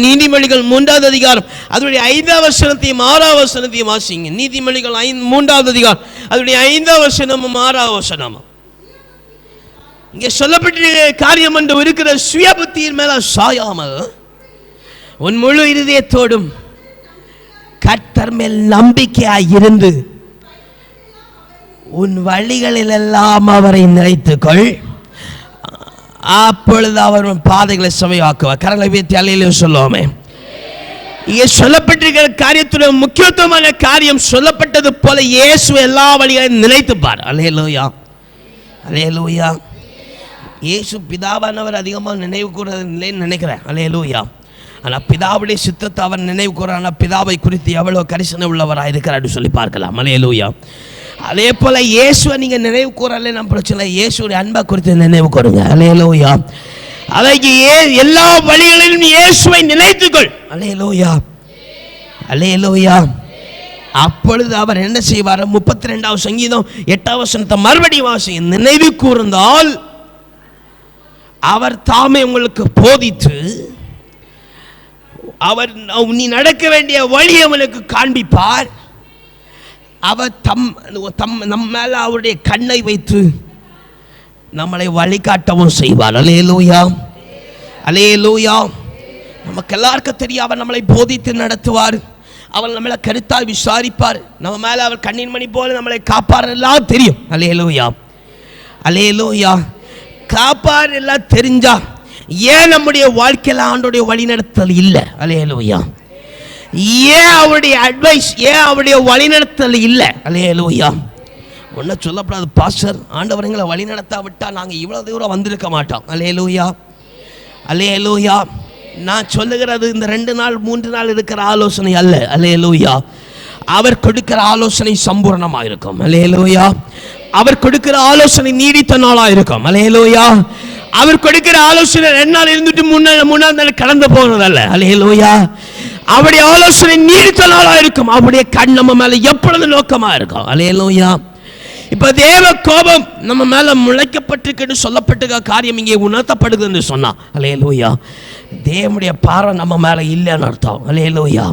நீதிமொழிகள் 3வது அதிகாரம் அதனுடைய 5வது வசனத்தையும் 6வது வசனத்தையும் வாசிங்க. நீதிமொழிகள் 3வது அதிகாரம் அதனுடைய 5வது வசனமும் 6வது வசனமும். இங்கே சொல்லப்பட்ட காரியம் என்று இருக்கிற சுய புத்தியின் மேல சாயாமல் உன் முழு இருதயத்தோடும் கர்த்தர் மேல் நம்பிக்கையாய் இருந்து உன் வழிகளில் எல்லாம் அவரை நினைத்துக்கொள், அப்பொழுது அவர் பாதைகளை செவ்வையாக்குவார். கரங்களை உயர்த்தி அல்லேலூயா சொல்லுவோமே. இங்கே சொல்லப்பட்டிருக்கிற காரியத்துடைய முக்கியத்துவமான காரியம் சொல்லப்பட்டது போல இயேசு எல்லா வழிகளையும் நினைத்துப்பார். அல்லேலூயா அல்லேலூயா. இயேசு பிதாவானவர் அதிகமாக நினைவு கூறதில்லைன்னு நினைக்கிறேன். அல்லேலூயா. ஆனால் பிதாவுடைய சித்தத்தை அவர் நினைவு கூறார். ஆனால் பிதாவை குறித்து எவ்வளோ கரிசனை உள்ளவராக இருக்கிறார் சொல்லி பார்க்கலாம். அல்லேலூயா. அதே போல இயேசுவை நீங்க நினைவு கூறல நம்ம பிரச்சனை, இயேசுடைய அன்பை குறித்து நினைவு கூறுங்க. அல்லேலூயா. அதற்கு எல்லா வழிகளிலும் இயேசுவை நினைத்துக்கொள். அல்லேலூயா அல்லேலூயா. அப்பொழுது அவர் என்ன செய்வார்? 32வது சங்கீதம் 8வது வசனத்தை மறுபடியும் வாசிங்க. நினைவு கூர்ந்தால் அவர் தாமே உங்களுக்கு போதித்து அவர் நீ நடக்க வேண்டிய வழி அவனுக்கு காண்பிப்பார். அவர் நம் மேல அவருடைய கண்ணை வைத்து நம்மளை வழிகாட்டவும் செய்வார். அல்லேலூயா அல்லேலூயா. நமக்கு எல்லாருக்கும் தெரியும் அவர் நம்மளை போதித்து நடத்துவார். அவர் நம்மளை கருத்தால் விசாரிப்பார். நம்ம மேல அவர் கண்ணின் மணி போல நம்மளை காப்பார். எல்லாம் தெரியும். அல்லேலூயா அல்லேலூயா. காப்பார் எல்லாம் தெரிஞ்சா ஏன் நம்முடைய வாழ்க்கையில் ஆண்டோடைய வழிநடத்தல் இல்லை? அல்லேலூயா. ஏன் அவருடைய அட்வைஸ், ஏன் அவருடைய வழிநடத்தல் இல்லை? அல்லேலூயா. ஒன்றும் சொல்லப்படாது பாஸ்டர், ஆண்டவர் எங்களை வழிநடத்தா விட்டால் நாங்கள் இவ்வளோ தூரம் வந்திருக்க மாட்டோம். அல்லேலூயா அல்லேலூயா. நான் சொல்லுகிறது இந்த 2 நாள் 3 நாள் இருக்கிற ஆலோசனை அல்ல. அல்லேலூயா. அவர் கொடுக்கிற ஆலோசனை சம்பூர்ணமாக இருக்கும். அல்லேலூயா. அவர் கொடுக்கிற ஆலோசனை நீடித்த நாளாக இருக்கும். அல்லேலூயா. அவர் கொடுக்கிற ஆலோசனை 2 நாள் இருந்துட்டு 3 நாள் கடந்து போனதல்ல. அல்லேலூயா. அவருடைய ஆலோசனை நீடித்த நாளாக இருக்கும். அவருடைய கண் நம்ம மேல எப்பொழுது நோக்கமா இருக்கும். அல்லேலூயா. இப்ப தேவ கோபம் நம்ம மேல முளைக்கப்பட்டிருக்கு சொல்லப்பட்ட காரியம் இங்கே உணர்த்தப்படுது என்று சொன்னா, அல்லேலூயா, தேவனுடைய பார்வை நம்ம மேல இல்லைன்னு அர்த்தம். அல்லேலூயா.